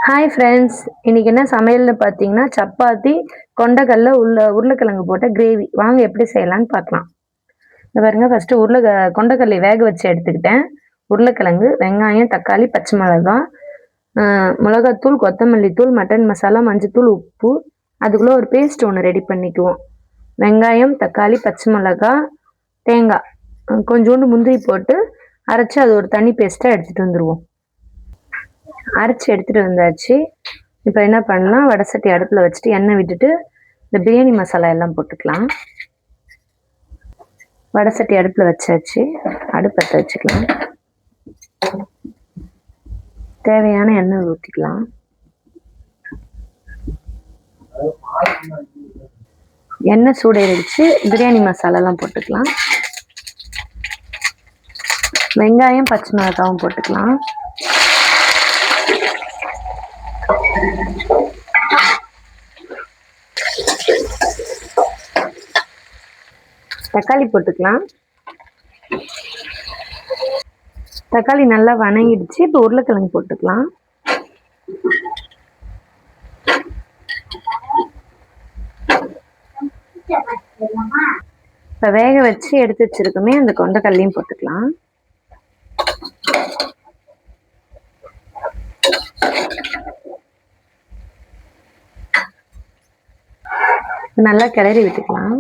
Hi friends, இன்னைக்கு என்ன சமையல்னு பார்த்தீங்கன்னா, சப்பாத்தி, கொண்டைக்கடல, உருளைக்கிழங்கு போட்ட கிரேவி. வாங்க எப்படி செய்யலான்னு பார்க்கலாம். இந்த பாருங்க, ஃபர்ஸ்ட்டு கொண்டைக்கடலைய வேக வச்சு எடுத்துக்கிட்டேன். உருளைக்கிழங்கு, வெங்காயம், தக்காளி, பச்சை மிளகாய், அ மிளகாத்தூள், கொத்தமல்லி தூள், மட்டன் மசாலா, மஞ்சத்தூள், உப்பு. அதுக்குள்ள ஒரு பேஸ்ட் ஒண்ணு ரெடி பண்ணிக்குவோம். வெங்காயம், தக்காளி, பச்சை மிளகாய், தேங்காய், கொஞ்சோண்டு முந்திரி போட்டு அரைச்சு அது ஒரு தனி பேஸ்ட்டா எடுத்துட்டு வந்துருவோம். அரைச்சி எடுத்துட்டு வந்தாச்சு. இப்போ என்ன பண்ணலாம், வடை சட்டி அடுப்பில் வச்சுட்டு எண்ணெய் விட்டுட்டு இந்த பிரியாணி மசாலா எல்லாம் போட்டுக்கலாம். வடை சட்டி அடுப்பில் வச்சாச்சு. அடுப்பத்தை வச்சுக்கலாம். தேவையான எண்ணெய் ஊற்றிக்கலாம். எண்ணெய் சூடேறிடுச்சு. பிரியாணி மசாலாலாம் போட்டுக்கலாம். வெங்காயம், பச்சை மிளகாவும் போட்டுக்கலாம். தக்காளி போட்டுக்கலாம். தக்காளி நல்லா வணங்கிடுச்சு. இப்போ உருளைக்கிழங்கு போட்டுக்கலாம். இப்போ வேக வச்சு எடுத்து வச்சிருக்கோமே அந்த கொண்டைக்கடலையும் போட்டுக்கலாம். நல்லா கிளறி விட்டுக்கலாம்.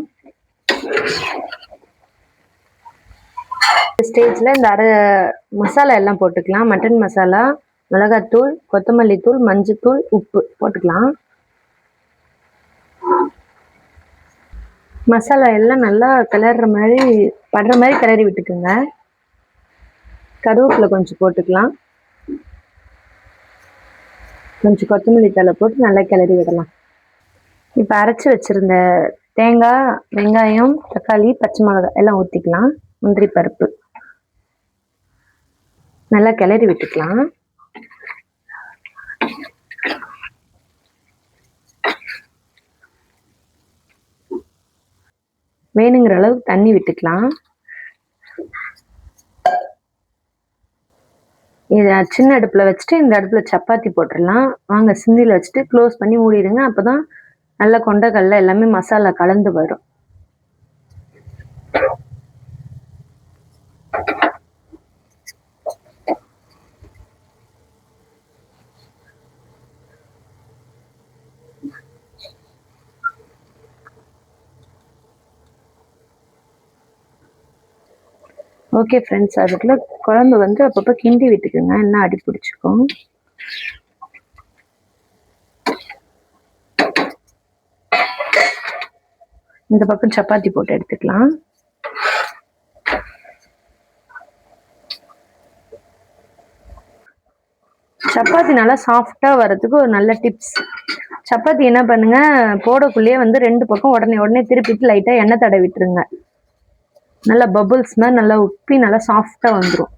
ஸ்டேஜில் இந்த மசாலா எல்லாம் போட்டுக்கலாம். மட்டன் மசாலா, மிளகாத்தூள், கொத்தமல்லி தூள், மஞ்சத்தூள், உப்பு போட்டுக்கலாம். மசாலா எல்லாம் நல்லா படுற மாதிரி கிளறி விட்டுக்குங்க. கருவேப்பிலை கொஞ்சம் போட்டுக்கலாம். கொஞ்சம் கொத்தமல்லி தழை போட்டு நல்லா கிளறி விடலாம். இப்போ அரைச்சி வச்சிருந்த தேங்காய், வெங்காயம், தக்காளி, பச்சை மிளகாய் எல்லாம் ஊற்றிக்கலாம். முந்திரி பருப்பு நல்லா கிளறி விட்டுக்கலாம். வேணுங்கிற அளவுக்கு தண்ணி விட்டுக்கலாம். இதை சின்ன அடுப்பில் வச்சுட்டு இந்த அடுப்பில் சப்பாத்தி போட்டுடலாம். வாங்க, சிந்தியில் வச்சுட்டு க்ளோஸ் பண்ணி மூடிடுங்க. அப்போ தான் நல்லா கொண்டைக்கடலை எல்லாமே மசாலா கலந்து வரும். ஓகே ஃப்ரெண்ட்ஸ், அதுக்குள்ள குழம்பு வந்து அப்பப்போ கிண்டி விட்டுக்குங்க, என்ன அடி பிடிச்சிக்கும். இந்த பக்கம் சப்பாத்தி போட்டு எடுத்துக்கலாம். சப்பாத்தி நல்லா சாஃப்டா வர்றதுக்கு ஒரு நல்ல டிப்ஸ். சப்பாத்தி என்ன பண்ணுங்க, போடக்குள்ளேயே வந்து 2 பக்கம் உடனே திருப்பிட்டு லைட்டா எண்ணெய் தடவி விட்டுருங்க. நல்லா பபுள்ஸ் மாதிரி நல்லா உப்பி நல்லா சாஃப்டா வந்துடும்.